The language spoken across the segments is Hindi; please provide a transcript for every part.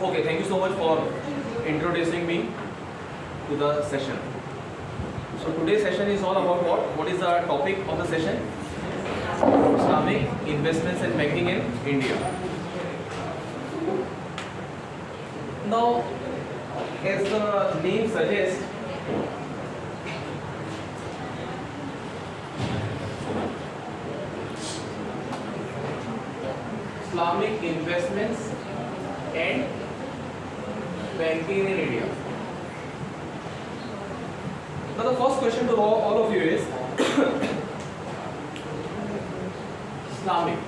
Okay, thank you so much for introducing me to the session. So today's session is all about what? What is the topic of the session? Islamic investments and banking in India. Now, as the name suggests, Islamic investments and banking in India. Now the first question to all of you is Islamic.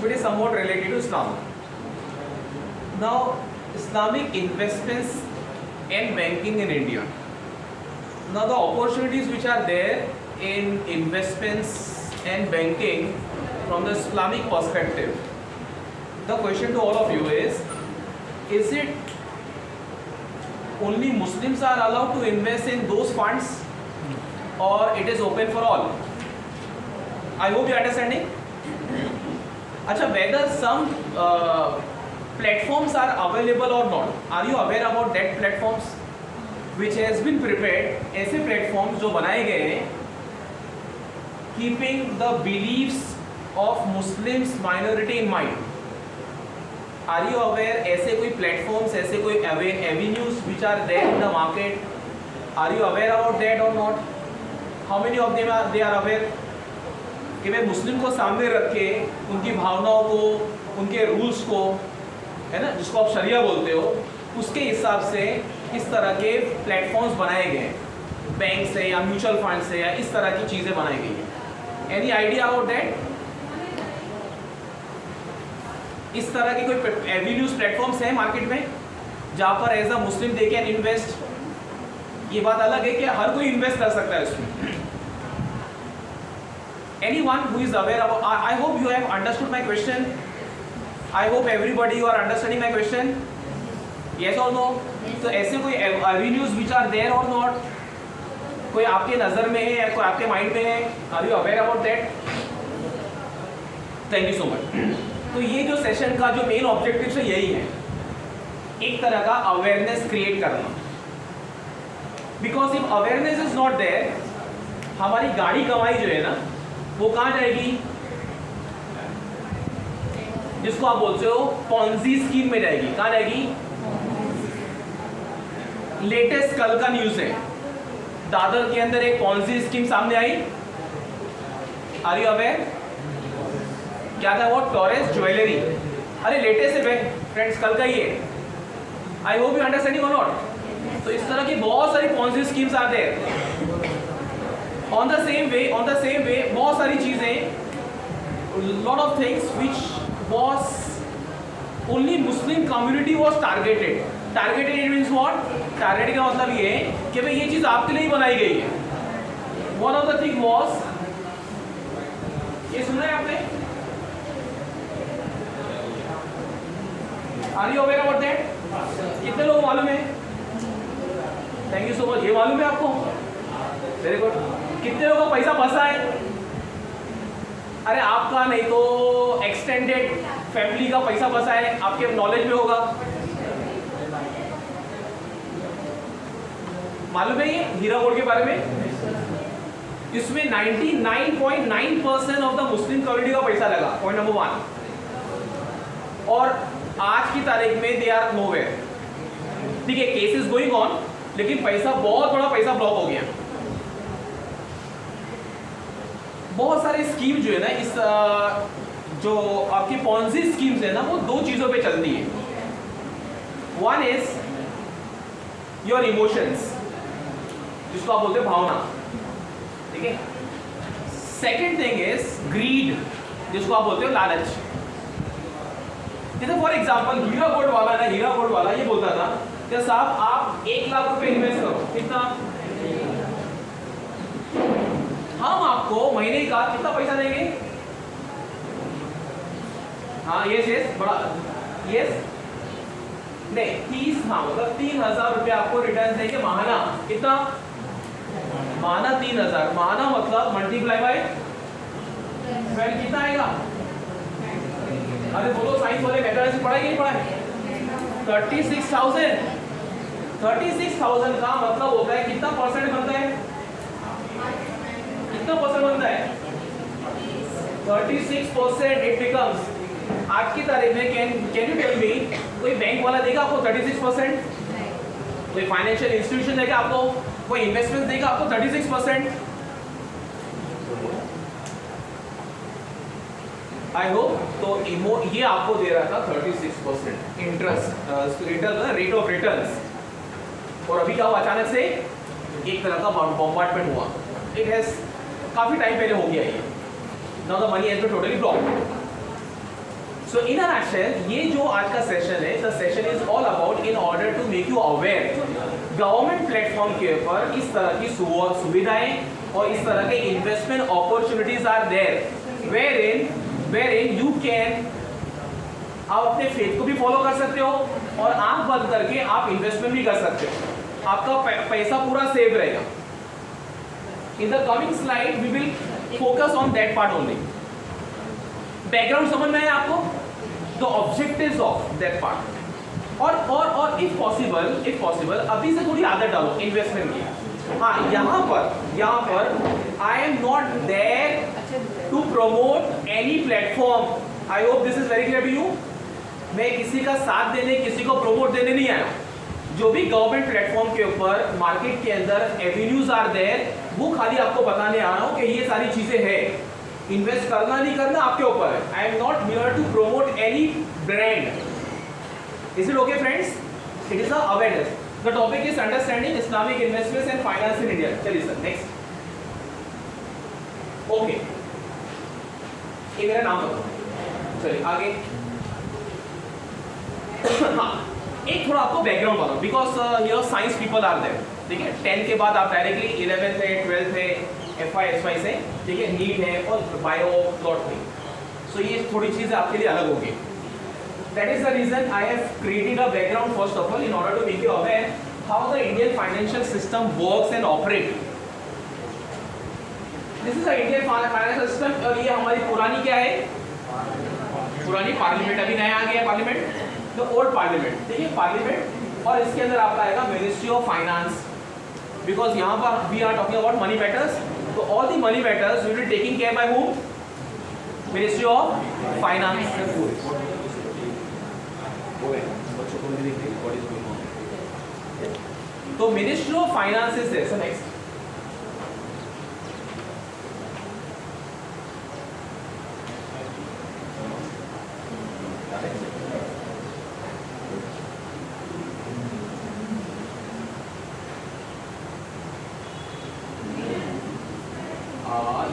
It is somewhat related to Islam. Now Islamic investments and banking in India. Now the opportunities which are there in investments and banking from the Islamic perspective. The question to all of you is it only Muslims are allowed to invest in those funds or it is open for all? I hope you are understanding. Acha, whether some platforms are available or not, are you aware about that platforms which has been prepared? ऐसे platforms जो बनाए गए हैं keeping the beliefs of Muslims minority in mind. Are you aware ऐसे कोई platforms, ऐसे कोई avenues which are there in the market? Are you aware about that or not? How many of them are they are aware? कि भाई मुस्लिम को सामने रख के उनकी भावनाओं को, उनके रूल्स को, है ना, जिसको आप शरिया बोलते हो, उसके हिसाब से इस तरह के प्लेटफॉर्म्स बनाए गए हैं, बैंक से या म्यूचुअल फंड से या इस तरह की चीज़ें बनाई गई हैं. Any idea about that? इस तरह के कोई एवेन्यूज प्लेटफॉर्म्स हैं मार्केट में जहाँ पर as a Muslim they can invest? ये बात अलग है कि हर कोई इन्वेस्ट कर सकता है उसमें. Anyone who is aware about, I hope you have understood my question. I hope everybody you are understanding my question. Yes or no? तो ऐसे कोई avenues which are there or not? कोई आपके नज़र में है या कोई आपके माइंड में है? Are you aware about that? Thank you so much. तो ये जो सेशन का जो मेन ऑब्जेक्टिव है यही है, एक तरह का अवेयरनेस क्रिएट करना. Because if awareness is not there, हमारी गाड़ी कमाई जो है ना वो कहाँ जाएगी? जिसको आप बोलते हो पॉन्जी स्कीम में जाएगी. कहाँ जाएगी? लेटेस्ट कल का न्यूज है, दादर के अंदर एक पॉन्जी स्कीम सामने आई. Are you aware? क्या था वो? Torres jewellery. अरे लेटेस्ट है फ्रेंड्स, कल का ही है. आई होप यू अंडरस्टैंडिंग और नॉट. तो इस तरह की बहुत सारी पॉन्जी स्कीम्स आते हैं. ऑन द सेम वे बहुत सारी चीजें, lot of things which was only Muslim community was targeted. Targeted it means what? Target का मतलब ये है कि भाई ये चीज आपके लिए ही बनाई गई है. One of the thing was, ये सुना है आपने? Are you aware about that? कितने लोग मालूम है? Thank you so much. ये मालूम है आपको? Very good. कितने लोगों का पैसा फंसा है? अरे आपका नहीं तो एक्सटेंडेड फैमिली का पैसा फंसा है, आपके नॉलेज में होगा. मालूम है ये हीरा गोल्ड के बारे में? इसमें 99.9% ऑफ द मुस्लिम कम्युनिटी का पैसा लगा. Point number 1. और आज की तारीख में दे आर नोवेयर. ठीक है, केस इज गोइंग ऑन, लेकिन पैसा, बहुत बड़ा पैसा ब्लॉक हो गया. बहुत सारे स्कीम जो है ना, इस जो आपकी पॉन्जी स्कीम्स है ना, वो दो चीजों पे चलती है. वन इज योर इमोशंस, जिसको आप बोलते हैं भावना. ठीक है. सेकेंड थिंग इज ग्रीड, जिसको आप बोलते हो लालच. जैसे फॉर एग्जाम्पल हीरा गोल्ड वाला ये बोलता था कि साहब आप 1 लाख रुपए इन्वेस्ट करो. कितना? हम आपको महीने का कितना पैसा देंगे? हाँ, यस बड़ा यस नहीं 30, हाँ मतलब 3000 रुपये आपको रिटर्न देंगे महाना. कितना? महाना 3000. महाना मतलब मल्टीप्लाई बाय 12 कितना आएगा? अरे बोलो साइंस वाले मैथमेटिक्स पढ़ा कि नहीं पढ़ा है? 36,000 36,000 का मतलब होता है कितना परसेंट बनता है? कितना परसेंट बनता है? 36% इट बिकम्स। आज की तारीख में कैन यू टेल मी कोई बैंक वाला देगा आपको 36%? कोई फाइनेंशियल इंस्टीट्यूशन देगा आपको, कोई इन्वेस्टमेंट देगा आपको 36%? आई होप तो ये आपको दे रहा था 36% इंटरेस्ट रेट ऑफ रिटर्न्स, और अभी क्या हुआ अचानक से एक तरह का बॉम्बार्डमेंट हुआ। इट हैज काफी टाइम पहले हो गया ये। Now the money has been totally blocked. So in a nutshell ये जो आज का सेशन है, the session is all about in order to make you aware government platform के ऊपर इस तरह की सुविधाएं और इस तरह के investment opportunities are there where you can, आप अपने फेथ को भी फॉलो कर सकते हो और आंख बंद करके आप इन्वेस्टमेंट भी कर सकते हो, आपका पैसा पूरा सेव रहेगा। In the coming slide we will focus on that part only. Background समझ में है आपको? The objectives of that part. और इफ पॉसिबल अभी से थोड़ी आदत डालो इन्वेस्टमेंट की। हाँ, यहाँ पर I am not there to promote any platform. I hope this is very clear to you. मैं किसी का साथ देने, किसी को प्रमोट देने नहीं आया। जो भी गवर्नमेंट प्लेटफॉर्म के ऊपर मार्केट के अंदर एवेन्यूज आर देयर, वो खाली आपको बताने आ रहा हूँ कि ये सारी चीजें हैं। इन्वेस्ट करना नहीं करना आपके ऊपर है। I am not here to promote any brand. Is it okay, friends? It is a awareness. The topic is understanding Islamic investments and finance in India. चलिए सर, next. Okay. ये मेरा नाम बताओ। चलिए आगे। हाँ, एक थोड़ा आपको बैकग्राउंड बताओ, because here science people are there. ठीक है, 10 के बाद आप डायरेक्टली 11th है, 12th है, FY SY से, ठीक है, नीट है और बायो प्लॉट में। सो ये थोड़ी चीजें आपके लिए अलग होगी। That is the reason I have created a background first of all in order to make you aware how the Indian financial system works and operates. This is the Indian financial system और ये हमारी पुरानी क्या है? पुरानी पार्लियामेंट। अभी नया आ गया है पार्लियामेंट, तो ओल्ड पार्लियामेंट। ठीक है, पार्लियामेंट, और इसके अंदर आपका आएगा मिनिस्ट्री ऑफ फाइनेंस, बिकॉज यहाँ पर we are talking about money matters. तो all the money matters will be taking care by whom? Ministry of finance. तो ministry of finance is this. Next,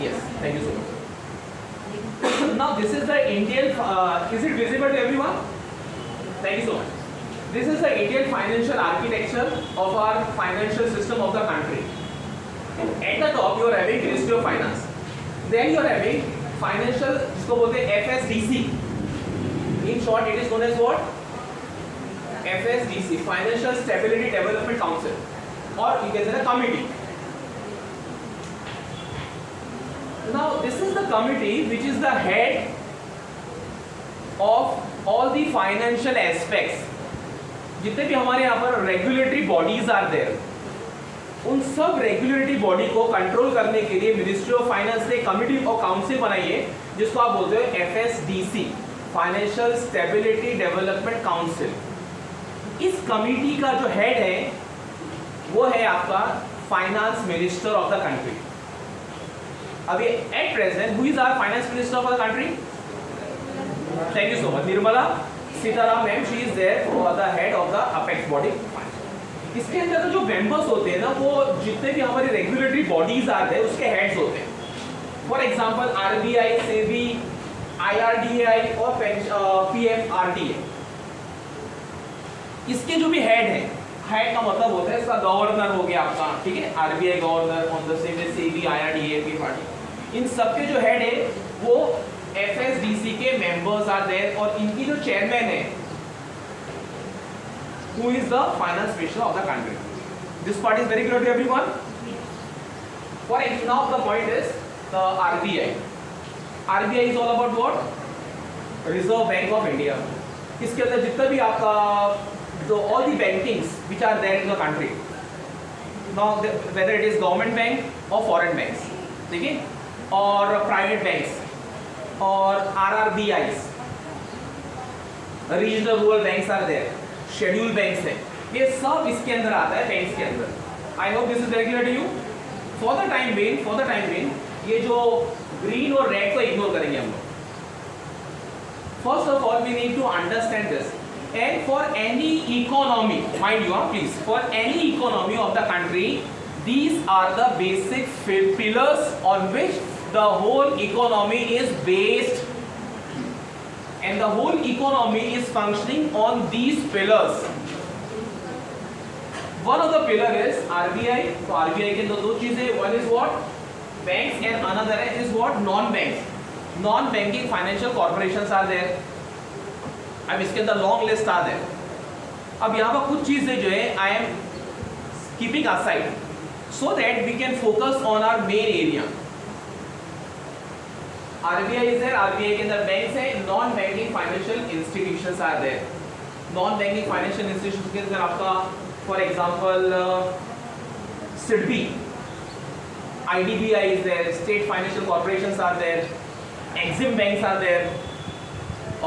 yes, thank you so much. Now this is the Indian is it visible to everyone? Thank you so much. This is the Indian financial architecture of our financial system of the country. At the top you are having Ministry of Finance. Then you are having financial, जिसको बोलते हैं FSDC. In short, it is known as what? FSDC, Financial Stability Development Council, or you can say the committee. Now this is the committee which is the head of all the financial aspects. जितने भी हमारे यहाँ पर रेगुलेटरी बॉडीज आर देयर, उन सब रेगुलेटरी बॉडी को कंट्रोल करने के लिए मिनिस्ट्री ऑफ फाइनेंस ने कमिटी और काउंसिल बनाई है, जिसको आप बोलते हो FSDC, financial stability development council. इस कमिटी का जो हेड है वो है आपका finance minister of the country. अभी at present who is our finance minister of the country? Thank you so much, Nirmala Sitaram ma'am, she is there for the head of the apex body. इसके अंदर जो मेंबर्स होते हैं ना, वो जितने भी हमारे रेगुलेटरी बॉडीज आते हैं उसके हेड्स होते हैं। For example RBI, SEBI, IRDAI और PFRDA। इसके जो भी हेड है, हेड का मतलब होता है इसका गवर्नर हो गया आपका, ठीक है, RBI governor, on the same SEBI, IRDAI, PFRDA, इन सबके जो हेड है वो FSDC के मेंबर्स आर देयर, और इनकी जो चेयरमैन है who is the finance minister of the country. This part is very clear to everyone. For now the point is the RBI. RBI is all about what? Reserve Bank of India. इसके अंदर जितना भी आपका जो all the bankings which are there in the country, now whether it is government bank और फॉरेन बैंक्स, ठीक है, और प्राइवेट बैंक्स और RRBIs, regional rural banks are there, schedule banks है, ये सब इसके अंदर आता है बैंक्स के अंदर। I hope this is very clear to you. For the time being ये जो ग्रीन और रेड को इग्नोर करेंगे हम लोग। First of all we need to understand this, and for any economy, mind you please, for any economy of the country, these are the basic pillars on which the whole economy is based, and the whole economy is functioning on these pillars. One of the pillar is RBI. So RBI के दो चीजें, one is what, banks, and another is what, non-banks. Non-banking financial corporations are there. अब इसके अंदर long list are there. अब यहाँ पर कुछ चीजें जो है I am keeping aside so that we can focus on our main area. RBI is there. RBI के अंदर banks है. Non-banking financial institutions are there. Non-banking financial institutions के अंदर आपका for example SIDBI, IDBI is there, state financial corporations are there, Exim banks are there,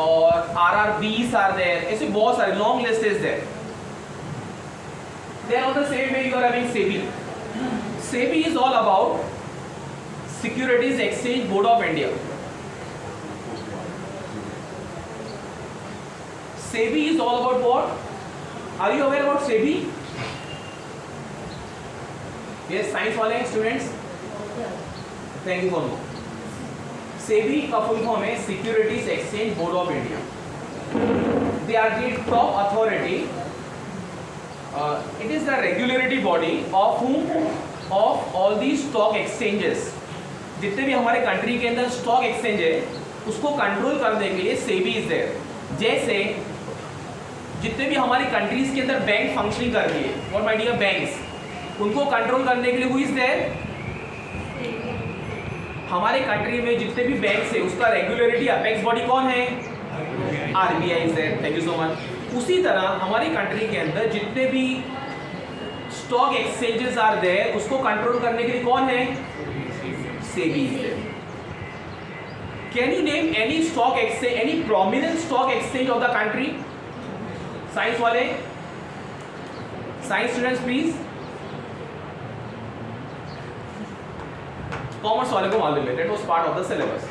और RRBs are there. ऐसे बहुत सारे, long list is there. Then on the same way you are having SEBI. SEBI is all about Securities Exchange Board of India. SEBI is all about what? Are you aware about SEBI? Yes, science वाले students. Thank you for no. SEBI का full form है Securities Exchange Board of India. They are the top authority. It is the regulatory body of whom? Of all these stock exchanges. जितने भी हमारे कंट्री के अंदर स्टॉक एक्सचेंज है, उसको कंट्रोल करने के लिए SEBI is there. जैसे जितने भी हमारी कंट्रीज के अंदर बैंक फंक्शनिंग कर रही है, व्हाट माय डियर बैंक्स, उनको कंट्रोल करने के लिए हु इज देयर? हमारे कंट्री में जितने भी बैंक्स है उसका रेगुलेटरी अपेक्स बॉडी कौन है? RBI is there. Thank you so much. उसी तरह हमारी कंट्री के अंदर जितने भी स्टॉक एक्सचेंजेस आर देयर, उसको कंट्रोल करने के लिए कौन है? SEBI is there. Can you name any stock exchange, any prominent stock exchange of the country? Science वाले, साइंस स्टूडेंट्स प्लीज। कॉमर्स वाले को मालूम है, that was part of the syllabus.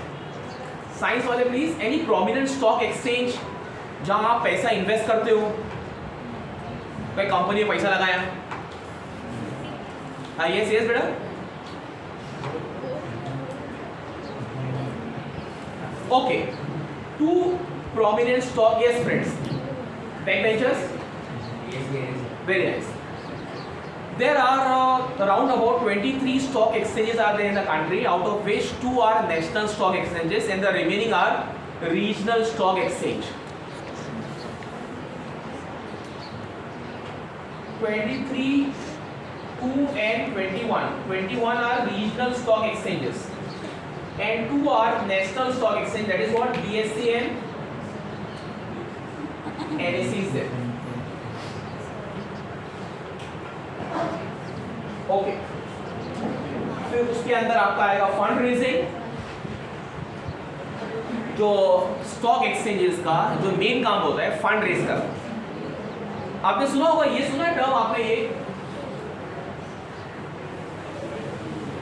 Science वाले please, any prominent stock exchange जहां आप पैसा इन्वेस्ट करते हो, कोई कंपनी में पैसा लगाया। हाँ यस यस बेटा। Okay, to prominent stock, yes friends, backbenchers? Yes. Very nice. There are around about 23 stock exchanges are there in the country, out of which 2 are national stock exchanges and the remaining are regional stock exchange. 23, 2 and 21. 21 are regional stock exchanges and 2 are national stock exchange, that is what, BSE and NSE is there. Okay, फिर उसके अंदर आपका आएगा फंड रेजिंग। जो स्टॉक एक्सचेंजेस का जो मेन काम होता है फंड रेज करना। आपने सुना होगा, ये सुना है टर्म आपने, ये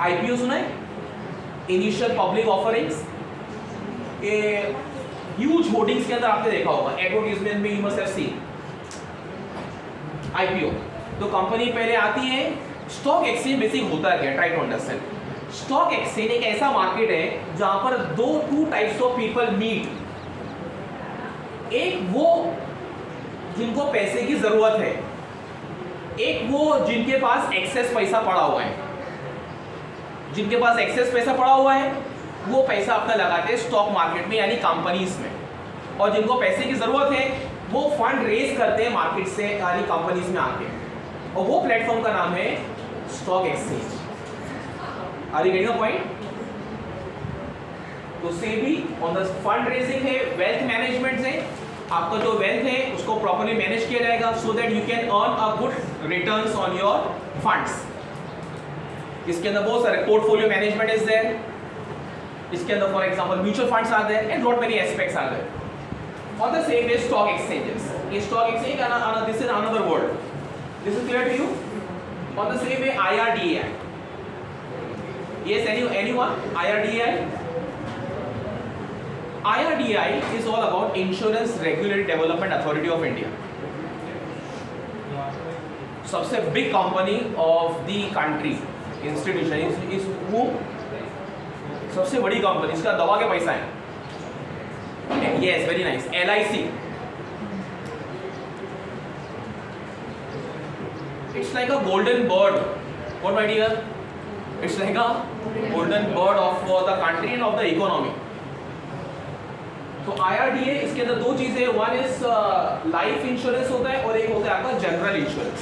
IPO सुना है, इनिशियल पब्लिक ऑफरिंग्स। ये ह्यूज होर्डिंग्स के अंदर आपने देखा होगा, एडवर्टाइजमेंट में you must have seen IPO। तो कंपनी पहले आती है। स्टॉक एक्सचेंज बेसिक होता है क्या, try to understand. Stock exchange एक ऐसा मार्केट है जहां पर two types of people meet. एक वो जिनको पैसे की जरूरत है, एक वो जिनके पास एक्सेस पैसा पड़ा हुआ है। जिनके पास एक्सेस पैसा पड़ा हुआ है वो पैसा अपना लगाते हैं स्टॉक मार्केट में, यानी कंपनीज में, और जिनको पैसे की जरूरत है वो फंड रेज करते हैं मार्केट से, यानी कंपनीज में आके, और वो प्लेटफॉर्म का नाम है stock exchange. Are you getting the point? तो SEBI on the fund raising है, वेल्थ मैनेजमेंट है, आपका जो वेल्थ है उसको प्रॉपर्ली मैनेज किया जाएगा so that you can earn a good returns on your funds. इसके अंदर बहुत सारे पोर्टफोलियो मैनेजमेंट इज देयर, इसके अंदर for example mutual funds are there and lot many aspects are there. On the same way stock exchanges, ये stock exchange this is another word, this is clear to you. On the same way IRDAI, yes, anyone IRDAI? IRDAI is all about Insurance Regulatory Development Authority of India. सबसे big company of the country institution is वो, सबसे बड़ी कंपनी, इसका दबा के पैसा है। Yes, very nice. LIC, it's like a golden bird, what my dear, it's like a golden bird of for the country and of the economy. तो IRDA, इसके अंदर दो चीजें, वन इज लाइफ इंश्योरेंस होता है और एक होता है आपका general insurance.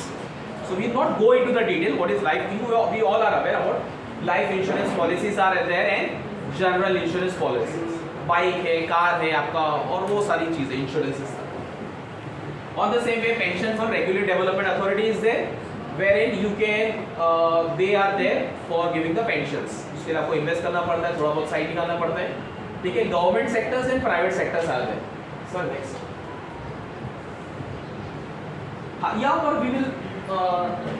So we not go into the detail what is life, we all are aware about life insurance policies are there and general insurance policies, bike है, कार है आपका, और वो सारी चीजें insurances. On the same way pension fund regulatory development authority is there wherein you can they are there for giving the pensions। उसके लिए आपको इन्वेस्ट करना पड़ता है, थोड़ा बहुत साइड निकालना पड़ता है, ठीक है। Government sectors and private sectors are there. Sir next, यहाँ पर we will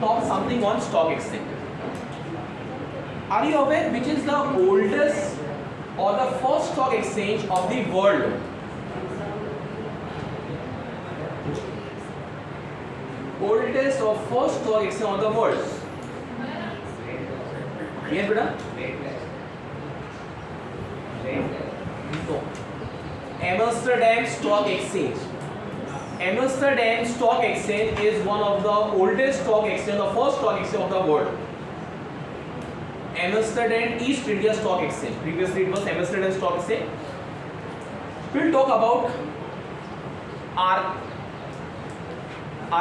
talk something on stock exchange। Are you aware which is the oldest or the first stock exchange of the world? Oldest or first stock exchange of the world? Yes, बेटा? No. Amsterdam Stock Exchange. Amsterdam Stock Exchange is one of the oldest stock exchange, the first stock exchange of the world. Amsterdam East India Stock Exchange. Previously it was Amsterdam Stock Exchange. We'll talk about our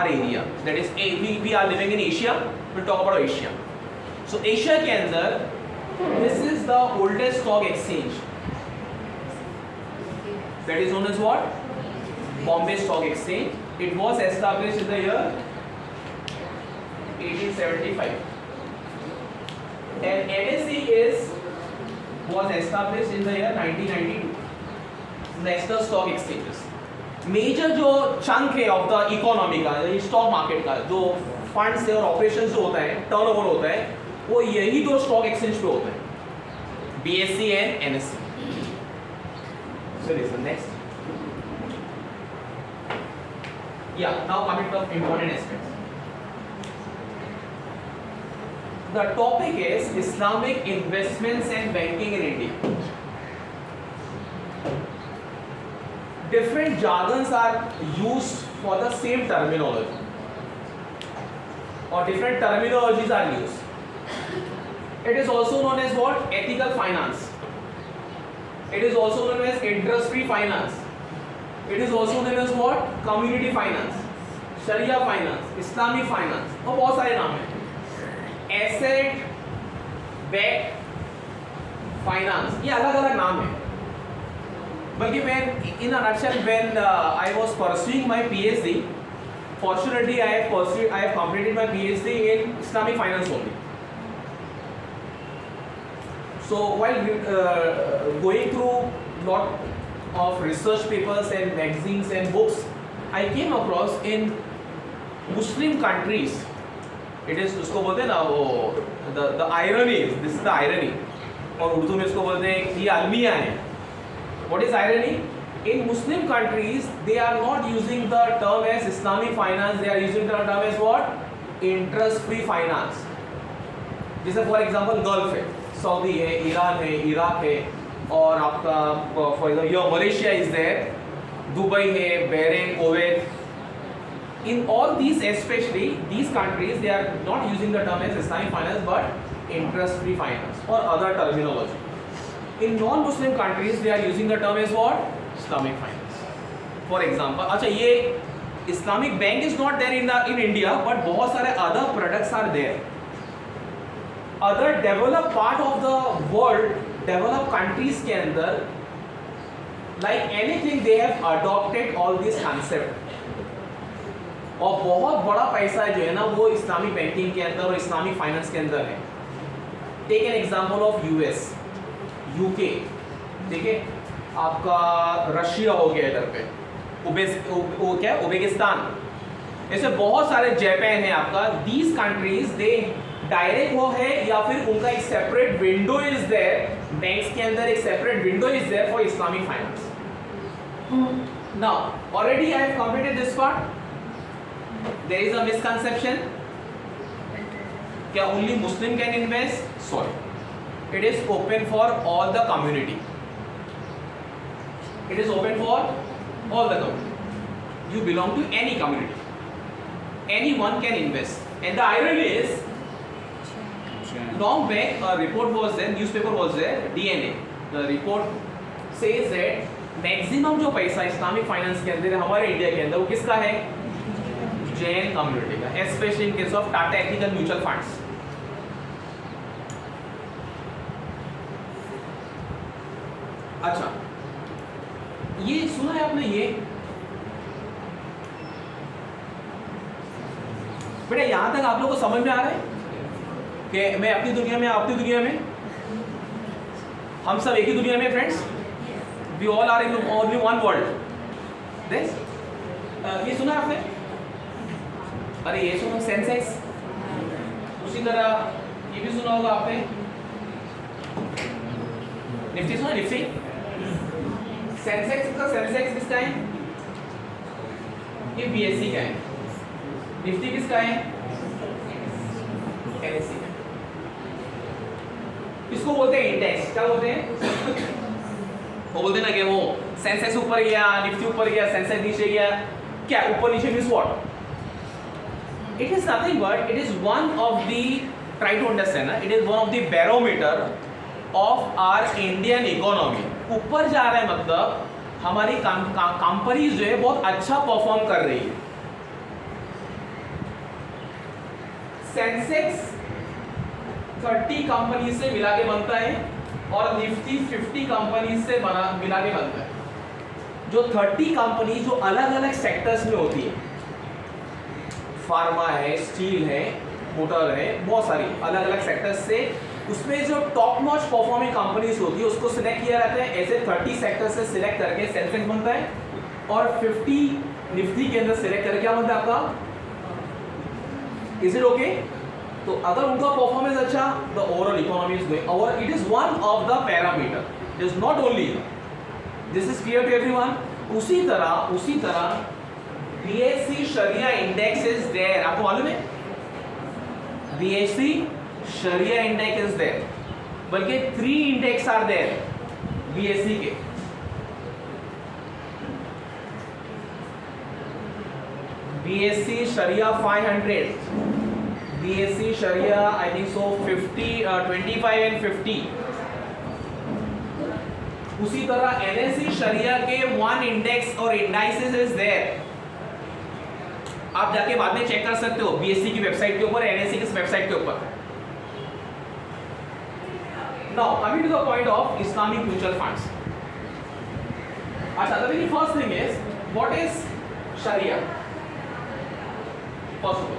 area, that is we are living in Asia, we'll talk about Asia. So Asia के अंदर this is the oldest stock exchange, that is known as what? Bombay Stock Exchange. It was established in the year 1875 and NSE was established in the year 1992, National Stock Exchanges। Major जो चंक है ऑफ द इकोनॉमी का, स्टॉक मार्केट का जो फंड्स है और ऑपरेशन जो होता है, टर्नओवर होता है, वो यही दो स्टॉक एक्सचेंज पे होता है, BSE and NSE। So listen next, yeah, now coming to important aspects. The topic is Islamic investments and banking in India. Different jargons are used for the same terminology, or different terminologies are used. It is also known as what? Ethical finance. It is also known as interest-free finance. It is also known as what? Community finance, Sharia finance, Islamic finance, और बहुत सारे नाम हैं। Asset backed finance, ये अलग अलग नाम है। बल्कि मैं in a nutshell, when I was pursuing my PhD, fortunately I have completed my PhD in Islamic finance only. So while going through lot of research papers and magazines and books, I came across in Muslim countries, it is उसको बोलते हैं ना वो the irony is, this is the irony, और उर्दू में इसको बोलते हैं ये अलमिया है। What is irony? In Muslim countries, they are not using the term as Islamic finance, they are using the term as what? Interest-free finance. जैसे for example गल्फ है, सऊदी है, ईरान है, इराक है, और आपका for example your Malaysia is there, Dubai है, Bahrain, Kuwait. In all these, especially these countries, they are not using the term as Islamic finance but interest-free finance or other terminology. In non-Muslim countries, they are using the term as what? Islamic finance. For example, अच्छा ये Islamic bank is not there in India, but बहुत सारे other products are there. Other developed part of the world, develop countries के अंदर like anything they have adopted all this concept और बहुत बड़ा पैसा जो है ना वो इस्लामिक बैंकिंग के अंदर और इस्लामिक फाइनेंस के अंदर है। Take an example of US, UK, ठीक है, आपका रशिया हो गया इधर पे, उज्बेकिस्तान, ऐसे बहुत सारे, जापान है आपका। दीज कंट्रीज दे डायरेक्ट वो है या फिर उनका एक separate window is there, banks के अंदर एक separate window is there for Islamic finance. Now already I have completed this part. There is a misconception, क्या only Muslim can invest? Sorry, it is open for all the community, it is open for all the community, you belong to any community, anyone can invest. And the irony is, long back a report was there, newspaper was there, DNA, the report says that maximum जो पैसा इस्लामिक फाइनेंस के अंदर है हमारे इंडिया के अंदर, वो किसका है? जैन कम्युनिटी का, especially in case of Tata ethical mutual funds. अच्छा, ये सुना है आपने? ये बेटा यहां तक आप लोगों को समझ में आ रहा है कि मैं अपनी दुनिया में, आपकी दुनिया में, हम सब एक ही दुनिया में friends, we all are in only one world. ये सुना आपने? अरे ये सुनो, सेंसेक्स, उसी तरह ये भी सुना होगा आपने, निफ्टी सुना? निफ्टी, सेंसेक्स का, सेंसेक्स किसका है? ये बीएससी का है। निफ्टी किसका है? एनएससी का। इसको बोलते हैं इंडेक्स। क्या बोलते हैं? वो बोलते हैं ना कि वो सेंसेक्स ऊपर गया, निफ्टी ऊपर गया, सेंसेक्स नीचे गया। क्या ऊपर नीचे means what? It is nothing but it is one of the, try to understand ना, it is one of the barometer of our Indian economy. ऊपर जा रहा है मतलब हमारी कंपनीज जो है बहुत अच्छा परफॉर्म कर रही है। सेंसेक्स 30 कंपनी से मिला के बनता है और निफ्टी 50 कंपनी से मिला के बनता है। जो 30 कंपनी जो अलग अलग सेक्टर्स में होती है, फार्मा है, स्टील है, मोटर है, बहुत सारी अलग अलग सेक्टर्स से, उसमें जो टॉप नॉच परफॉर्मिंग कंपनीज होती है उसको सिलेक्ट किया जाता है। ऐसे 30 सेक्टर से सिलेक्ट करके सेंसेक्स बनता है और 50 निफ्टी के अंदर सिलेक्ट करके क्या बनता है आपका? Is it okay? तो अगर उनका परफॉर्मेंस अच्छा, the overall economy is going over. It is one of the parameter, it is not only, this is clear to everyone. उसी तरह बीएससी शरिया इंडेक्स इज देयर। आपको मालूम है बीएससी शरिया इंडेक्स इज देयर, बल्कि 3 इंडेक्स आर देयर बीएससी के। बीएससी शरिया 500, बीएससी शरिया आई थिंक सो 50, 25 एंड 50। उसी तरह एनएससी शरिया के 1 इंडेक्स और इंडाइसेस इज देयर। आप जाके बाद में चेक कर सकते हो बीएससी की वेबसाइट के ऊपर, एनएससी की वेबसाइट के ऊपर। Now coming to the point of Islamic mutual funds. अच्छा, the very first thing is what is sharia? First of all,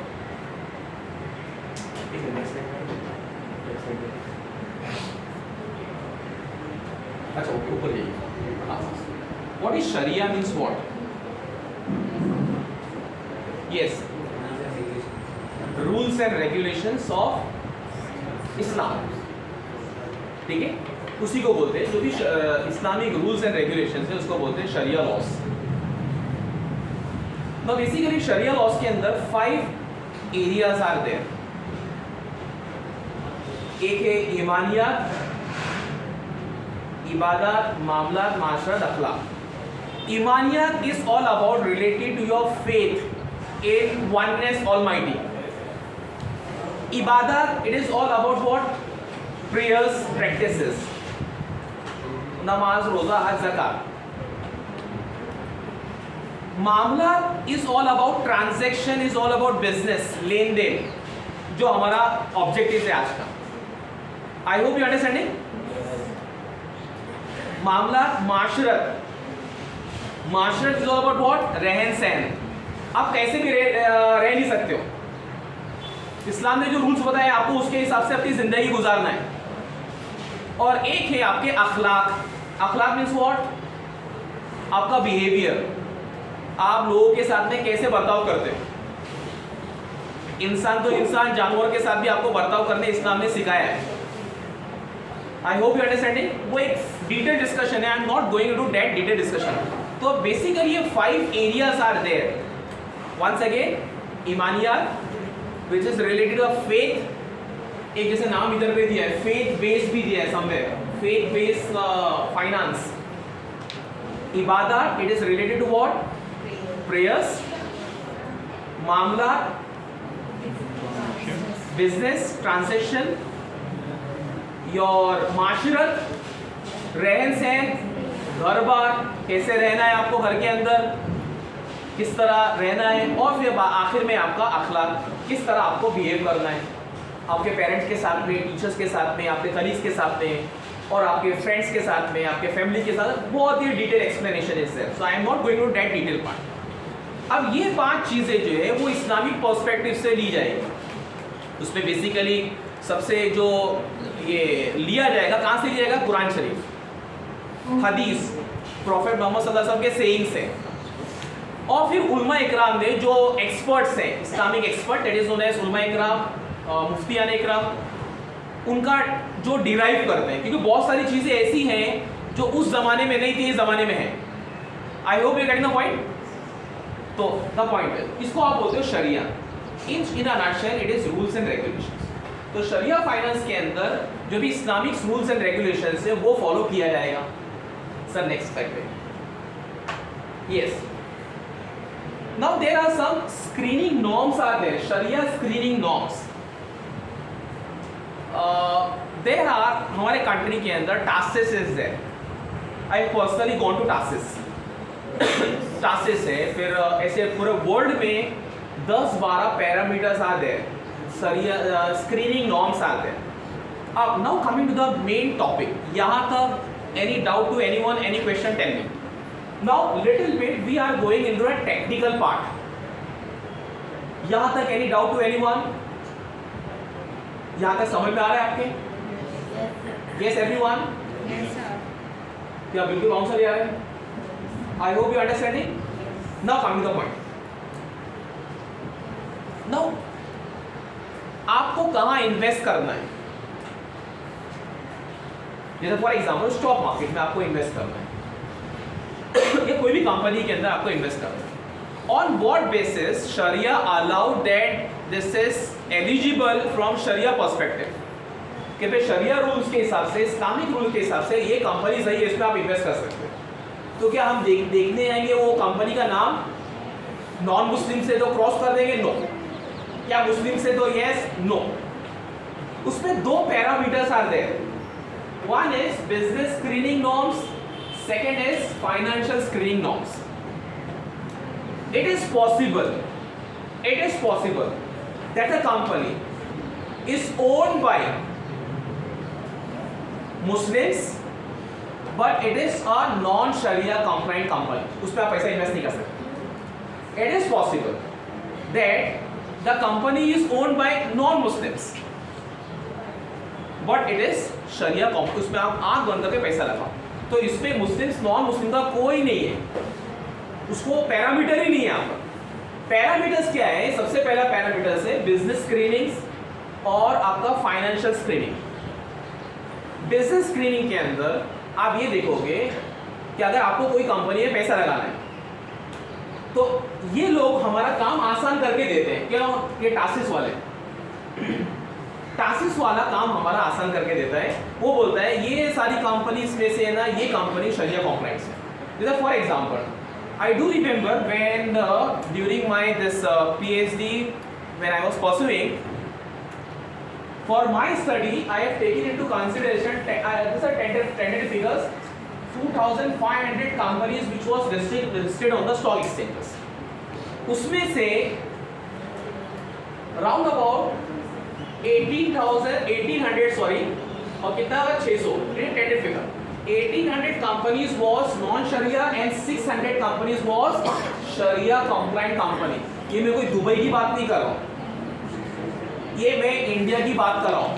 अच्छा ओके, ऊपर जाइए। What is sharia means what? Yes, rules and regulations of Islam, ठीक है, उसी को बोलते हैं। जो भी इस्लामिक रूल्स एंड रेगुलेशंस है उसको बोलते हैं शरिया लॉस। नाउ बेसिकली शरिया लॉस के अंदर 5 एरियाज आर देयर। एक है ईमानियात, इबादत, मामलात, माशरत, अखलाक। ईमानियात is all about related to your faith in oneness almighty. Ibadat, it is all about what? Prayers, practices, namaz, roza, hajj, zakat. मामला is all about transaction, is all about business, लेन देन, जो हमारा ऑब्जेक्टिव है आज का। I hope you understanding? मामला माशरत, माशरत इज ऑल अबाउट व्हाट, रहन सहन। आप कैसे भी रह नहीं सकते हो। इस्लाम ने जो रूल्स बताए आपको उसके हिसाब से अपनी जिंदगी गुजारना है। और एक है आपके अखलाक, अखलाक मीन्स व्हाट, आपका बिहेवियर, आप लोगों के साथ में कैसे बर्ताव करते हो। इंसान तो इंसान, जानवर के साथ भी आपको बर्ताव करने इस्लाम ने सिखाया है। I hope you understanding. वो एक डिटेल डिस्कशन है, I am not going into that detail discussion. तो बेसिकली ये 5 areas are there. Once again, ईमानियात which is related to faith, एक जैसे नाम इधर पे दिया है, फेथ बेस्ड भी दिया है समवेयर, फेथ बेस्ड फाइनेंस। इबादत, it is related to what, prayers. मामला, बिजनेस ट्रांजेक्शन। योर माशरत, रहन सहन, घर बार, कैसे रहना है आपको घर के अंदर, किस तरह रहना है। और फिर आखिर में आपका अखलाक, किस तरह आपको बिहेव करना है आपके पेरेंट्स के साथ में, टीचर्स के साथ में, आपके कलीग्स के साथ में, और आपके फ्रेंड्स के साथ में, आपके फैमिली के साथ। बहुत ही डिटेल एक्सप्लेनेशन है sir, so I am not going to that detail part. अब ये 5 चीज़ें जो है वो इस्लामिक पर्सपेक्टिव से ली जाएगी। उसमें बेसिकली सबसे जो ये लिया जाएगा, कहाँ से लिया जाएगा, कुरान शरीफ, हदीस, प्रॉफेट मोहम्मद सल्लल्लाहु अलैहि वसल्लम के सेइंग्स हैं। और फिर उलमा इकराम ने जो एक्सपर्ट्स हैं, Islamic expert, that is known as उलमा इकराम, मुफ्तियान इकराम, उनका जो डिराइव करते हैं, क्योंकि बहुत सारी चीज़ें ऐसी हैं जो उस जमाने में नहीं थी, इस जमाने में है। I hope you getting the point. तो द पॉइंट है, इसको आप बोलते हो sharia. In a nutshell it is rules and regulations. तो शरिया फाइनेंस के अंदर जो भी इस्लामिक रूल्स एंड रेगुलेशंस है वो फॉलो किया जाएगा। सर नेक्स्ट स्लाइड पे। Yes, now there are some screening norms are there, sharia screening norms. There are, हमारे कंट्री के अंदर TASIS is there. I personally gone to TASIS. TASIS है, फिर ऐसे पूरे वर्ल्ड में 10-12 parameters are there, sharia screening norms are there. अब now coming to the main topic, यहाँ तक any doubt to anyone, any question, tell me. Now little bit we are going into a technical part. यहाँ तक any doubt to anyone? यहाँ तक समझ में आ रहा है आपके? Yes everyone? Yes sir. क्या बिल्कुल आंसर आ रहा है? I hope you understanding. Now coming to the point. Now आपको कहाँ इन्वेस्ट करना है? जैसे फॉर एग्जाम्पल स्टॉक मार्केट में आपको इन्वेस्ट करना है या कोई भी कंपनी के अंदर आपको इन्वेस्ट करना है। ऑन व्हाट बेसिस शरिया allowed that this is eligible from शरिया पर्सपेक्टिव, कि भाई शरिया रूल्स के हिसाब से, इस्लामिक रूल के हिसाब से ये कंपनी सही है, इसमें आप इन्वेस्ट कर सकते हो। तो क्या हम देखने आएंगे वो कंपनी का नाम, नॉन मुस्लिम से तो क्रॉस कर देंगे, नो। क्या मुस्लिम से तो यस, नो। उसमें 2 parameters are there. One is business screening norms, second is financial screening norms. It is possible that a company is owned by Muslims but it is a non-Sharia compliant company. उस पर आप पैसा इन्वेस्ट नहीं कर सकते। It is possible that the company is owned by non-Muslims but it is शरिया कॉम्प्लेक्स, उसमें आप आंख बंद करके पैसा लगाओ। तो इसमें मुस्लिम्स नॉन मुस्लिम का कोई नहीं है, उसको पैरामीटर ही नहीं है। यहाँ पर पैरामीटर्स क्या है? सबसे पहला पैरामीटर्स है बिजनेस स्क्रीनिंग और आपका फाइनेंशियल स्क्रीनिंग। बिजनेस स्क्रीनिंग के अंदर आप ये देखोगे कि अगर आपको कोई कंपनी में पैसा लगाना है तो ये लोग हमारा काम आसान करके देते हैं। क्यों? ये टासिस वाले, टासिस वाला काम हमारा आसान करके देता है। वो बोलता है ये सारी कंपनीज में से ना ये कंपनी शरिया कॉम्प्लाइंस है। जैसे for example, I do remember when during my this PhD when I was pursuing for my study, I have taken into consideration this are tentative figures 2500 companies which was listed on the stock exchanges. उसमें से राउंड अबाउट 1800 सॉरी, और कितना होगा 600, tentative figure 1800 companies was non-Sharia and 600 companies was Sharia compliant company. ये मैं कोई दुबई की बात नहीं कर रहा हूँ, ये मैं इंडिया की बात कर रहा हूँ.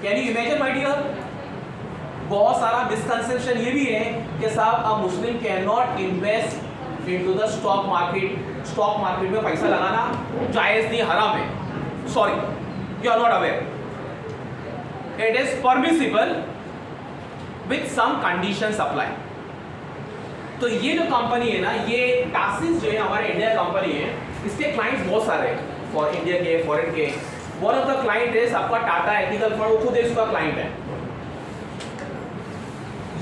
Can you imagine my dear? बहुत सारा मिसकंसेप्शन ये भी है कि साहब अब Muslim can not invest into the stock market में पैसा लगाना जायज़ नहीं, हराम है. Sorry, you are not aware. It is permissible with some conditions apply. तो ये जो कंपनी है ना, ये टासिस जो है हमारे इंडिया कंपनी है, इसके क्लाइंट्स बहुत सारे हैं, फॉर इंडिया के, फॉरेन के. वन ऑफ द क्लाइंट है आपका टाटा एथिकल फंड, वो खुद इसका क्लाइंट है.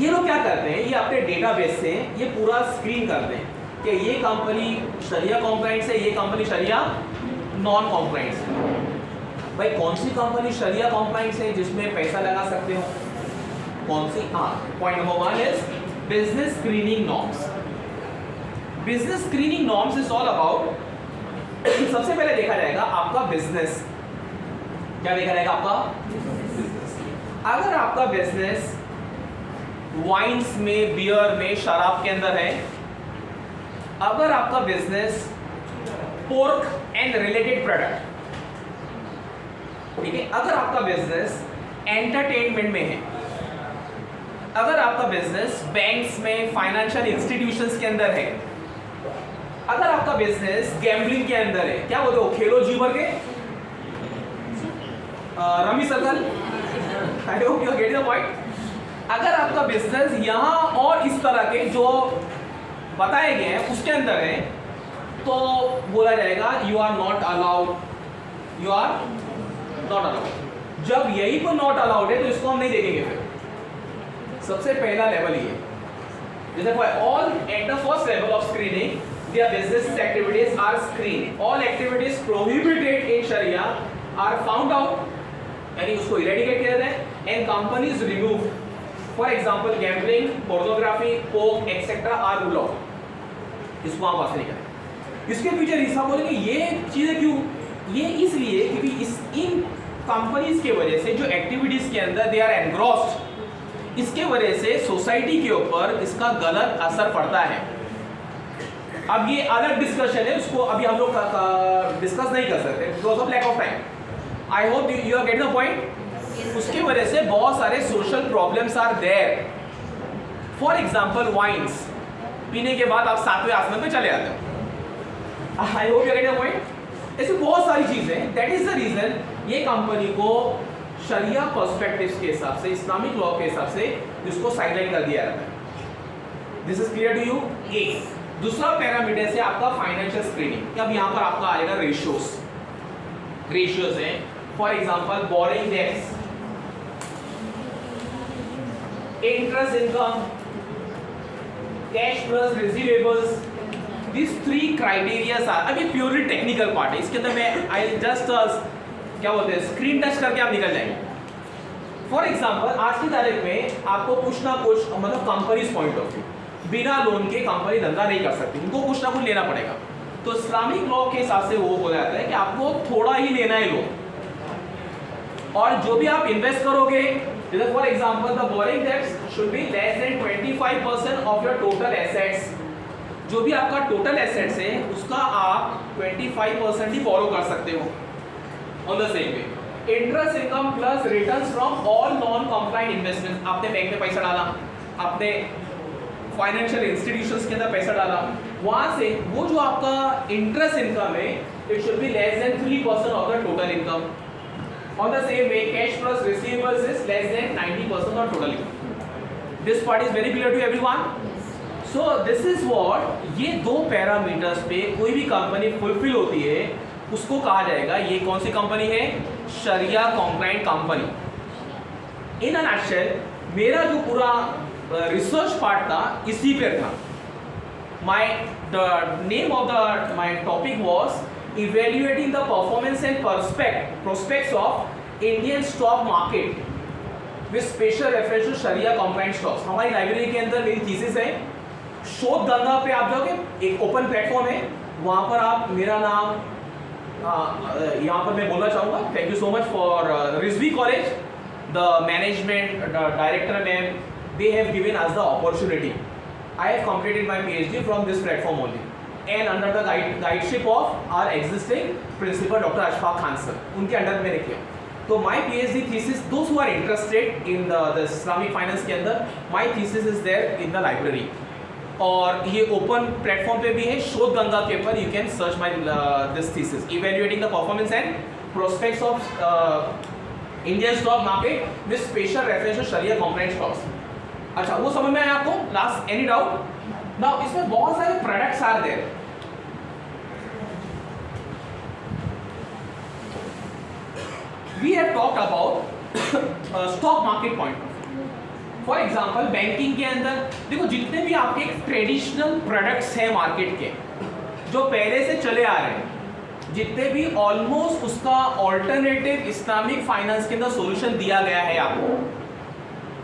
ये लोग क्या करते हैं, ये अपने डेटाबेस से ये पूरा स्क्रीन करते हैं कि ये कंपनी शरिया कॉम्प्लाइंट्स है, ये कंपनी शरिया नॉन कॉम्प्लाइंट्स है. भाई कौन सी कंपनी शरिया कॉम्प्लाइंट्स है जिसमें पैसा लगा सकते हो, कौन सी? हाँ, point number 1 is business screening norms. Business screening norms is all about, सबसे पहले देखा जाएगा आपका बिजनेस. क्या देखा जाएगा आपका बिजनेस? अगर आपका बिजनेस वाइन्स में, बियर में, शराब के अंदर है, अगर आपका business pork and related product, ठीक है, अगर आपका बिजनेस एंटरटेनमेंट में है, अगर आपका बिजनेस बैंक्स में, फाइनेंशियल इंस्टीट्यूशंस के अंदर है, अगर आपका बिजनेस गैम्बलिंग के अंदर है, क्या बोलते हो, खेलो जी भर के, rummy circle, I hope you are getting the point. अगर आपका बिजनेस यहाँ और इस तरह के जो बताए गए हैं उसके अंदर है, तो बोला जाएगा you are not allowed, you are not allowed. जब यही पर नॉट अलाउड है तो इसको हम नहीं देखेंगे. फिर सबसे पहला लेवल ये, जैसे all at the first level of screening their business activities are screened. All activities prohibited in Sharia are found out, यानी उसको इरेडिकेट किया जाता है, and companies removed. For example, gambling, pornography, coke, etc. are ruled out. इसको आप वहाँ से निकालें. इसके पीछे रीज़न बोलेंगे ये चीज़ें क्यों? ये इसलिए क्योंकि इन कंपनीज के वजह से जो एक्टिविटीज़ के अंदर दे आर एनग्रॉस्ड, इसके वजह से सोसाइटी के ऊपर इसका गलत असर पड़ता है. अब ये अलग डिस्कशन है, उसको अभी हम लोग डिस्कस नहीं कर सकते because of lack of time. I hope you are getting the point. उसके वजह से बहुत सारे social problems are there. For example wines पीने के बाद आप 7वें आसमान पे चले आते हो. I hope you are getting the point. ऐसी बहुत सारी चीजें, दैट इज द रीजन ये कंपनी को शरिया पर्सपेक्टिव्स के हिसाब से, इस्लामिक लॉ के हिसाब से इसको साइडलाइन कर दिया जाता है. This is clear to you. एक दूसरा पैरामीटर से आपका फाइनेंशियल स्क्रीनिंग. अब यहाँ पर आपका आएगा रेशियोज हैं. For example borrowing debts, interest income, cash plus receivables. This 3 criterias are. अभी प्योरली टेक्निकल पार्ट है, इसके अंदर मैं आई जस्ट क्या बोलते हैं स्क्रीन टच करके आप निकल जाएंगे. फॉर एग्जांपल आज की तारीख में आपको कुछ ना कुछ, मतलब कंपनीज पॉइंट ऑफ व्यू, बिना लोन के कंपनी धंधा नहीं कर सकती, उनको कुछ ना कुछ लेना पड़ेगा. तो इस्लामिक लॉ के हिसाब से वो बोला जाता है कि आपको थोड़ा ही लेना है लोन, और जो भी आप इन्वेस्ट करोगे, जैसे for example the borrowing debts should be less than 25% of your total assets. जो भी आपका टोटल एसेट्स है उसका आप 25% ही बोरो कर सकते हो. On the same way interest income plus returns from all non compliant investment. आपने बैंक में पैसा डाला, आपने फाइनेंशियल इंस्टीट्यूशंस के अंदर पैसा डाला, वहां से वो जो आपका इंटरेस्ट इनकम है it should be less then 3% of the total income. On the same way, cash plus receivables is less than 90% of total income. This part is very clear to everyone. So this is what, ये दो पैरामीटर्स पे कोई भी कंपनी फुलफिल होती है उसको कहा जाएगा ये कौन सी कंपनी है, sharia compliant company. In a nutshell मेरा जो पूरा रिसर्च पार्ट था इसी पे था. The name of my topic was evaluating the performance and prospects of Indian stock market with special reference to Sharia compliant stocks. हमारी लाइब्रेरी के अंदर मेरी थीसिस है. शोध धंधा पे आप जाओगे, एक ओपन प्लेटफॉर्म है, वहाँ पर आप मेरा नाम यहाँ पर मैं बोलना चाहूँगा. Thank you so much for Rizvi college, the management director ma'am, they have given us the opportunity. I have completed my PhD from this platform only, and under the guideship of our existing principal Dr. Ashfaq Khan sir, उनके अंडर मैंने किया. तो my PhD thesis, those who are interested in the Islamic finance के अंदर, my thesis is there in the library. और ये ओपन प्लेटफॉर्म पे भी है, शोध गंगा के ऊपर you can search my this thesis evaluating the performance and prospects of Indian stock market with special reference to sharia compliant stocks. अच्छा, वो समझ में आया आपको? Last any doubt? नाउ इसमें बहुत सारे products are there. We have talked about stock market point. For example banking के अंदर देखो, जितने भी आपके ट्रेडिशनल प्रोडक्ट्स हैं मार्केट के जो पहले से चले आ रहे हैं, जितने भी ऑलमोस्ट उसका ऑल्टरनेटिव इस्लामिक फाइनेंस के अंदर सॉल्यूशन दिया गया है आपको.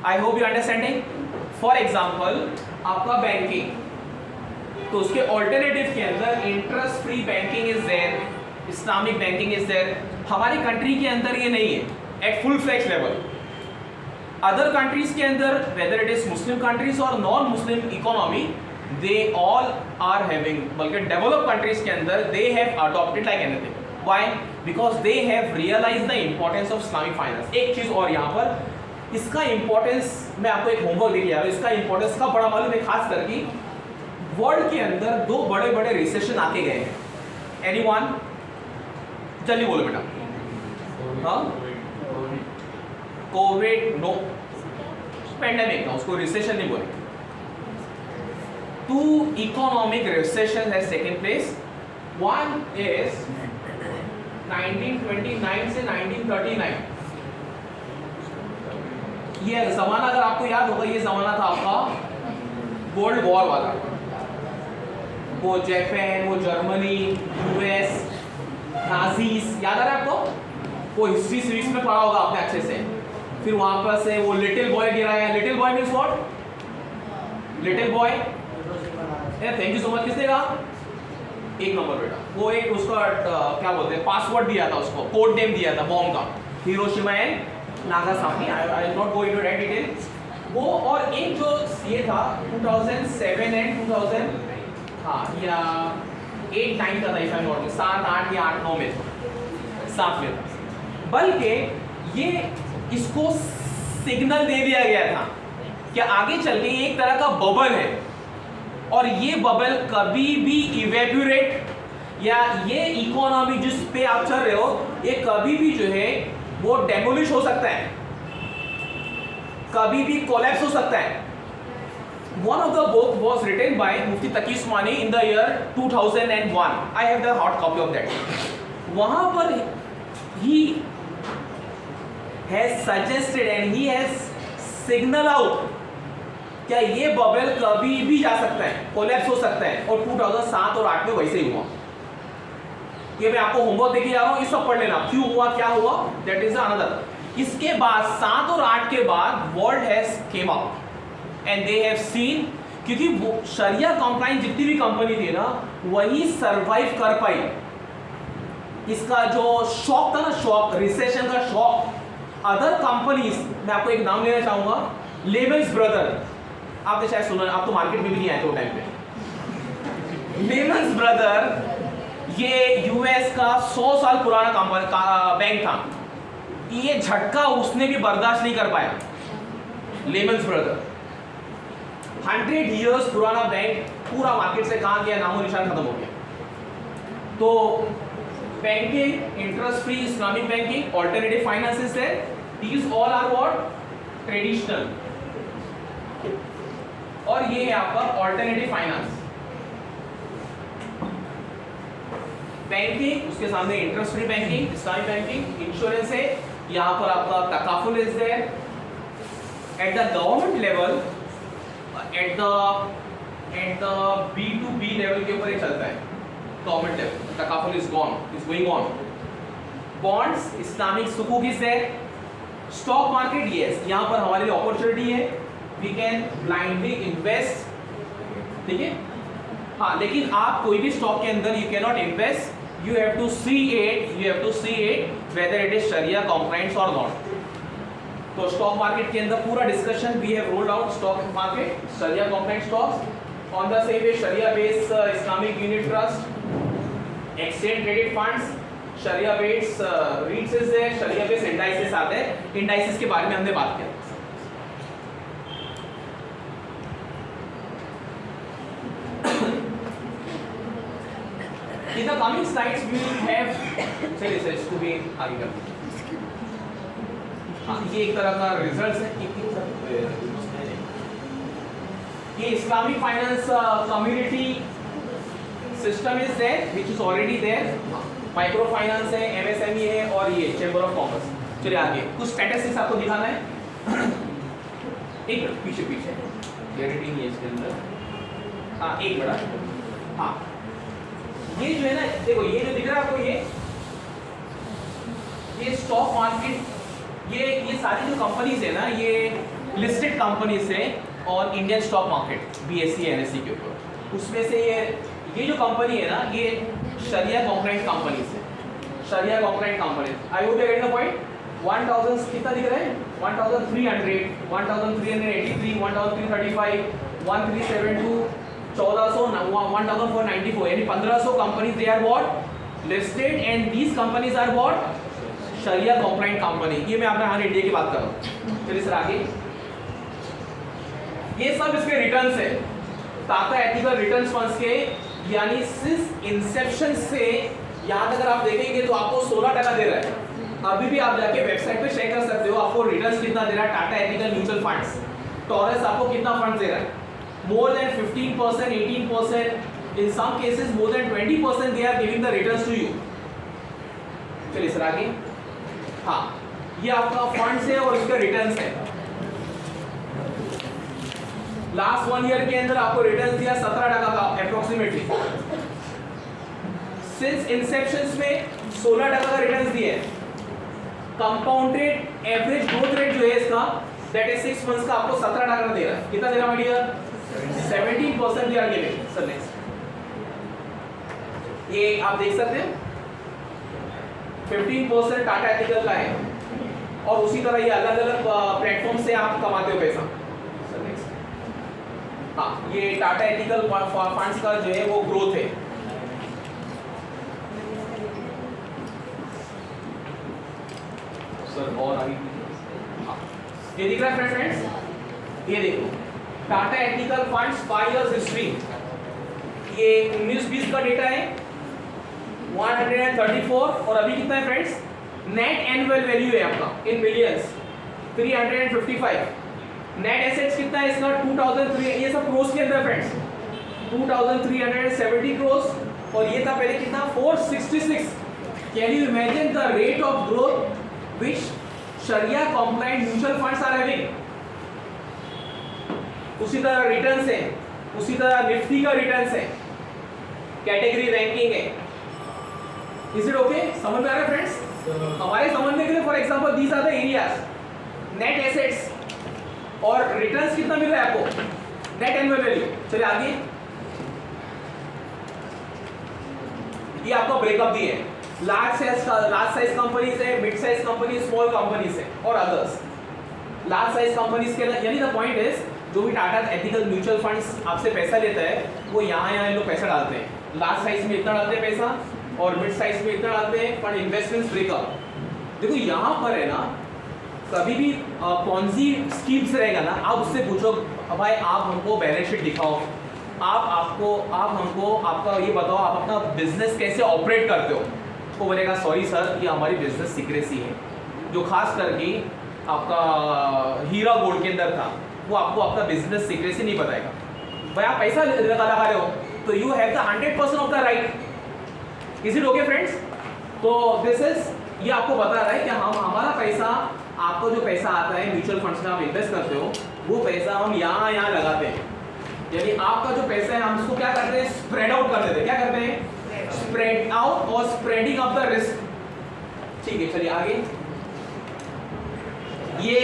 I hope you understanding. For example आपका बैंकिंग, तो उसके ऑल्टरनेटिव के अंदर interest free banking is there, Islamic banking is there. हमारी कंट्री के अंदर ये नहीं है at full flash level. Other countries के अंदर, whether it is Muslim countries और non Muslim economy, they all are having, बल्कि डेवलप कंट्रीज के अंदर they have adopted like anything. Why? Because they have realise the importance of Islamic finance. एक चीज और यहाँ पर इसका इंपॉर्टेंस, मैं आपको एक होमवर्क लेके आ रहा हूँ. इसका इंपॉर्टेंस का बड़ा मालूम है, खास करके वर्ल्ड के अंदर दो बड़े बड़े रिसेशन आके गए हैं. एनीवन? जल्दी बोलो बेटा. हाँ, कोविड नो, पेंडेमिक था, उसको रिसेशन नहीं बोले. Two economic recessions has taken place. One is 1929 से 1939. ये जमाना अगर आपको याद होगा, ये जमाना था आपका वर्ल्ड वॉर वाला. वो जापान, वो जर्मनी, यूएस, नाजीज, याद आ रहा है आपको? वो हिस्ट्री सीरीज में पढ़ा होगा आपने अच्छे से. फिर वहां पर से वो लिटिल बॉय गिरा है. Little boy means what? Little boy, thank you so much. किसने कहा? एक नंबर बेटा. वो एक उसका क्या बोलते हैं, पासवर्ड दिया था उसको, कोड नेम दिया था बॉम्ब का, Hiroshima and Nagasaki. I will not go into that detail. वो और एक जो ये था 2007 एंड 2000, हाँ या 8-9 का था, इफ आई नॉट, 7, 8 या 8-9 में था, 7 में था. बल्कि ये इसको सिग्नल दे दिया गया था कि आगे चल के एक तरह का बबल है, और ये बबल कभी भी इवेपोरेट, या ये इकोनॉमी जिस पे आप चल रहे हो, ये कभी भी जो है वो डेमोलिश हो सकता है, कभी भी कोलैप्स हो सकता है. One of the book was written by Mufti Taqi Usmani in the year 2001. I have the hard copy of that. वहाँ पर he has suggested and he has signal out क्या ये बबल कभी भी जा सकता है, कोलैप्स हो सकता है. और 2007 और 8 में वैसे ही हुआ. ये मैं आपको होमवर्क देके जा रहा हूँ, ये सब पढ़ लेना, क्यों हुआ, क्या हुआ, दैट इज अनदर. इसके बाद 7 और 8 के बाद world has came up and they have seen, क्योंकि शरिया कंप्लायंट जितनी भी कंपनी थी ना, वही सरवाइव कर पाई. इसका जो शॉक था ना, शॉक, रिसेशन का शॉक, अदर कंपनीज, मैं आपको एक नाम लेना चाहूंगा, लेमन्स ब्रदर. आपने शायद सुना, आप तो मार्केट में भी नहीं आए तो टाइम पे. लेमन्स ब्रदर ये यूएस का 100 साल पुराना बैंक था. ये झटका उसने भी बर्दाश्त नहीं कर पाया. लेमन्स ब्रदर 100 इयर्स पुराना बैंक, पूरा मार्केट से कहाँ गया, नामो निशान खत्म हो गया. तो banking, interest free Islamic banking, alternative finances है, these all are what? Traditional. और ये है आपका ऑल्टरनेटिव फाइनेंस. बैंकिंग, उसके सामने interest free banking, Islamic banking, insurance है, यहाँ पर आपका तकाफुल is there. At the government level, at the B2B level के ऊपर ही चलता है. गवर्नमेंट लेवल तकाफुल is going on. Bonds, Islamic सुकूक is there. Stock market, yes, यहाँ पर हमारे लिए अपॉर्चुनिटी है, वी कैन ब्लाइंडली इन्वेस्ट. ठीक है, हाँ, लेकिन आप कोई भी स्टॉक के अंदर you can not invest. You have to see it whether it is Sharia compliant or not. तो स्टॉक मार्केट के अंदर पूरा discussion we have rolled out stock market, sharia compliant stocks on the same way, sharia based Islamic unit trust, exchange traded funds, sharia based REITs is there, sharia based indices आते हैं, इंडाइसेस के बारे में हमने बात किया। In the coming slides we will have चलिए सर इसको भी आगे कर दीजिए। हाँ, ये एक तरह का रिजल्ट्स है। ये Islamic finance community system is there which is already there, micro finance है, एमएसएमई है और ये चैम्बर ऑफ कॉमर्स। चलिए आगे कुछ स्टैटिस्टिक्स आपको दिखाना है। एक मिनट पीछे क्लैरिटी नहीं है इसके अंदर। हाँ एक मिनट। हाँ ये जो है ना, देखो ये जो दिख रहा है आपको, ये स्टॉक मार्केट, ये सारी जो कंपनीज है ना, ये लिस्टेड कंपनीज है और Indian stock market BSE NSE के ऊपर। उसमें से ये जो कंपनी है ना, ये शरिया कंप्लाइंट कंपनीज है, sharia compliant companies. I hope you get the point. 1000 कितना दिख रहा है, 1300, 1383, 1335, 1372, 1494, यानी 1500 companies they are what listed and these companies are what sharia compliant company. ये मैं अपना हर इंडिया की बात कर रहा हूँ। चलिए सर आगे, ये सब इसके रिटर्न्स है, टाटा एथिकल रिटर्न्स फंड्स के, यानी सिंस इंसेप्शन से यहाँ तक अगर आप देखेंगे तो आपको 16% दे रहा है। अभी भी आप जाके वेबसाइट पे चेक कर सकते हो आपको रिटर्न्स कितना दे रहा है Tata ethical mutual funds. Taurus आपको कितना फंड्स दे रहा है, more than 15%, 18%, in some cases more than 20% they are giving the returns to you। चलिए सर आगे। हाँ ये आपका फंड्स है और इसका रिटर्न्स है। लास्ट 1 ईयर के अंदर आपको रिटर्न्स दिया 17% का अप्रोक्सीमेटली। सिंस इंसेप्शन में 16% का रिटर्न्स दिए। कंपाउंडेड एवरेज ग्रोथ रेट जो है इसका, दैट इज 6 मंथ्स का, आपको 17% दे रहा है। कितना दे रहा है my dear, 17% they are giving। Sir next, ये आप देख सकते हैं 15% टाटा एथिकल का है और उसी तरह ये अलग अलग प्लेटफॉर्म से आप कमाते हो पैसा। सर नेक्स्ट, हाँ ये टाटा एथिकल फंड्स का जो है वो ग्रोथ है। सर और आगे ये दिख रहा है फ्रेंड्स, ये देखो Tata ethical funds 5 years history, ये 19-20 का डेटा है 134 और अभी कितना है फ्रेंड्स, नेट एनुअल वैल्यू है आपका इन मिलियंस 355। नेट एसेट्स कितना है इसका 2003, ये सब क्रोस के अंदर फ्रेंड्स 2370 क्रोस और ये था पहले कितना 466। Can you imagine the rate of growth which sharia compliant mutual funds are having. उसी तरह रिटर्न्स है, उसी तरह निफ्टी का रिटर्न्स है, कैटेगरी रैंकिंग है। इज इट ओके, समझ में आ रहा है फ्रेंड्स? हमारे समझने के लिए for example these are the areas, net assets और रिटर्न्स कितना मिल रहा है आपको, नेट एनुअल वैल्यू। चलिए आगे, ये आपको ब्रेकअप दिए है, लार्ज साइज कंपनीज है, mid size companies, small companies है और अदर्स। लार्ज साइज कंपनीज के यानी द पॉइंट इज जो भी टाटा एथिकल म्यूचुअल फंड्स आपसे पैसा लेता है वो यहाँ लोग पैसा डालते हैं। लार्ज साइज में इतना डालते हैं पैसा और मिड साइज में इतना डालते हैं, पर इन्वेस्टमेंट्स ब्रेकअप। देखो यहाँ पर है ना, कभी भी पॉन्जी स्कीम्स रहेगा ना, आप उससे पूछो भाई आप हमको बैलेंस शीट दिखाओ, आप हमको आपका ये बताओ आप अपना बिजनेस कैसे ऑपरेट करते हो। वो बोलेगा सॉरी सर ये हमारी बिजनेस सीक्रेसी है। जो खास करके आपका हीरा गोल्ड के अंदर था वो आपको आपका बिजनेस सीक्रेसी नहीं बताएगा। भाई आप पैसा लगा रहे हो तो you have the 100% of the right. Is it okay friends? तो दिस इज, ये आपको बता रहा है कि हम हमारा पैसा, आपको जो पैसा आता है म्यूचुअल फंड्स में आप इन्वेस्ट करते हो वो पैसा हम यहाँ लगाते हैं। यानी आपका जो पैसा है हम उसको क्या करते हैं, स्प्रेड आउट कर देते हैं। क्या करते हैं, स्प्रेड आउट और स्प्रेडिंग ऑफ द रिस्क। ठीक है चलिए आगे। ये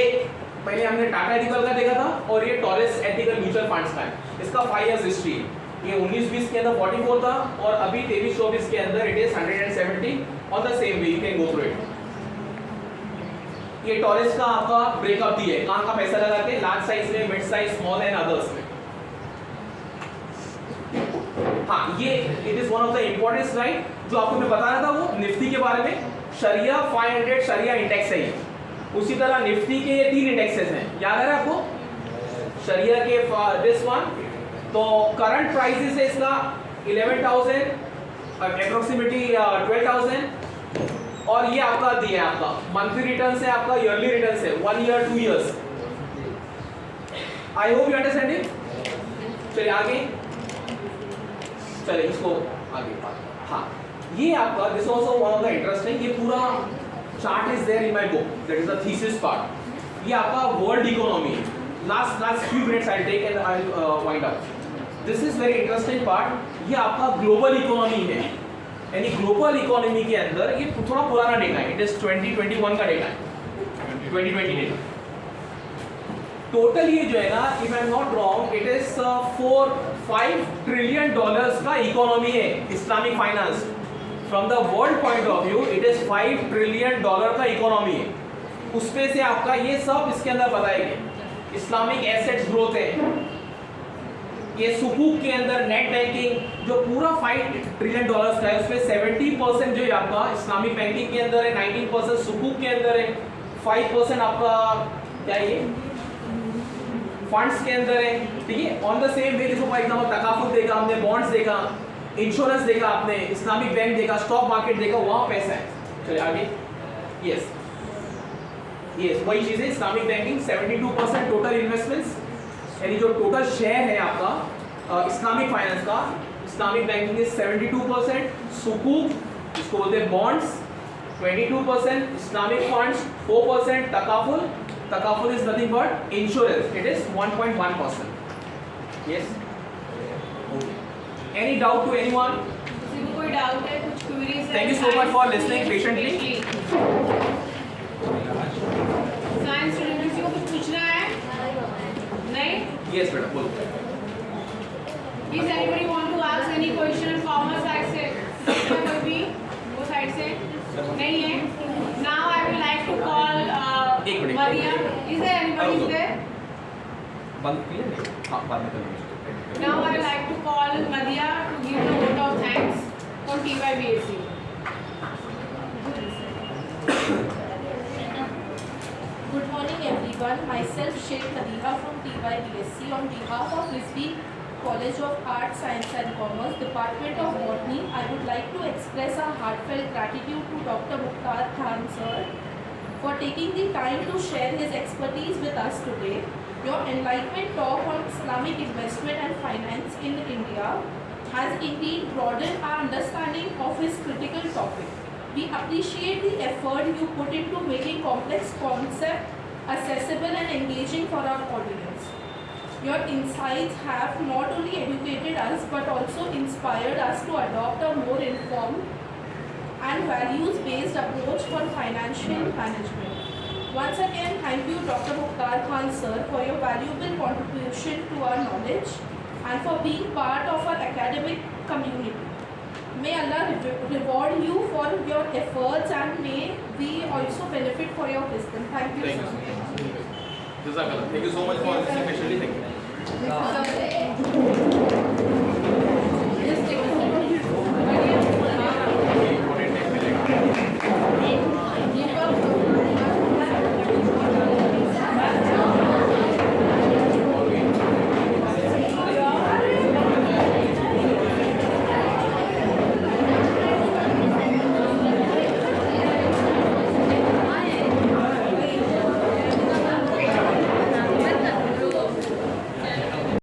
पहले हमने टाटा एथिकल का देखा था और ये टॉरस एथिकल म्यूचुअल फंड्स का है। इसका 5 इयर्स हिस्ट्री है। ये 19-20 के अंदर 44 था और अभी 23-24 के अंदर it is 170 on the same way, you can go through it. ये टॉरेस का आपका ब्रेकअप दिया है, कहाँ का पैसा लगाते हैं, लार्ज साइज में, mid size, small and others में। हाँ, ये it is one of the important slide जो आपको मैं बता रहा था, वो निफ्टी के बारे में। शरिया 500 शरिया इंडेक्स है ये। उसी तरह निफ्टी के ये 3 इंडेक्सेस हैं, याद है आपको? शरिया के दिस वन, तो करंट प्राइसेस है इसका 11,000, अप्रोक्सीमेटली 12,000, और ये आपका दिया है आपका मंथली रिटर्न्स है, आपका ईयरली रिटर्न्स है, 1 year 2 years. I hope you understand it. चलिए आगे, चलिए इसको आगे। हाँ, ये आपका this also one of the interesting, ये पूरा chart is there in my book, that is the thesis part. ये आपका वर्ल्ड इकोनॉमी है। Last few minutes I take and I wind up. This is very interesting part. ये आपका ग्लोबल इकोनॉमी है, यानी ग्लोबल इकोनॉमी के अंदर ये थोड़ा पुराना डेटा है, इट इज 2021 का डेटा है, 2020 डेटा। टोटल ये जो है ना, if I am not wrong, it is 4-5 trillion dollars का इकोनॉमी है Islamic finance. From the world point of view it is 5 trillion dollar का इकोनॉमी है। उसमें से आपका ये सब इसके अंदर बताएंगे। इस्लामिक एसेट्स ग्रोथ है, ये सुकूक के अंदर नेट बैंकिंग जो पूरा 5 ट्रिलियन डॉलर्स का है, उसमें 70% जो है आपका इस्लामिक बैंकिंग के अंदर है, 19% सुकूक के अंदर है, 5% आपका क्या ये फंड्स के अंदर है। ठीक है, ऑन द सेम वे देखो, फॉर एग्जांपल तकाफुल देखा हमने, बॉन्ड्स देखा, इंश्योरेंस देखा आपने, इस्लामिक बैंक देखा, स्टॉक मार्केट देखा, वहां पैसा है। चलिए आगे। यस यस, वही चीज है। इस्लामिक बैंकिंग 72% टोटल इन्वेस्टमेंट्स, यानी जो टोटल शेयर है आपका इस्लामिक फाइनेंस का, इस्लामिक बैंकिंग इज 72%, सुकूक जिसको बोलते हैं bonds 22%, Islamic funds 4%, takaful is nothing but insurance, it is 1.1%. Yes. Okay. Any doubt to anyone? किसी को कोई डाउट है, कुछ क्वेरीज है? Thank you so much for listening patiently. Science student किसी को कुछ पूछना है? नहीं? Yes बेटा बोलो। Is anybody want to ask any question commerce side से? कोई भी वो साइड से नहीं है? Now I would like to call Maria. Is there anybody there? बंद किया नहीं? हाँ, बाद में करेंगे। Now I would like to call Maria to give the vote of thanks for TYBSC. Good morning everyone. Myself Sheikh Khadija from TYBSC on behalf of Frisbee College of Arts, Science and Commerce, Department of Botany. I would like to express our heartfelt gratitude to Dr. Mukhtar Khan sir for taking the time to share his expertise with us today. Your enlightenment talk on Islamic investment and finance in India has indeed broadened our understanding of his critical topic. We appreciate the effort you put into making complex concepts accessible and engaging for our audience. Your insights have not only educated us but also inspired us to adopt a more informed and values-based approach for financial management. Once again, thank you Dr. Mukhtar Khan sir for your valuable contribution to our knowledge and for being part of our academic community. May Allah reward you for your efforts and may we also benefit for your wisdom. Thank you sir. Jazakallah. Thank you so much for listening patiently. Thank you. So,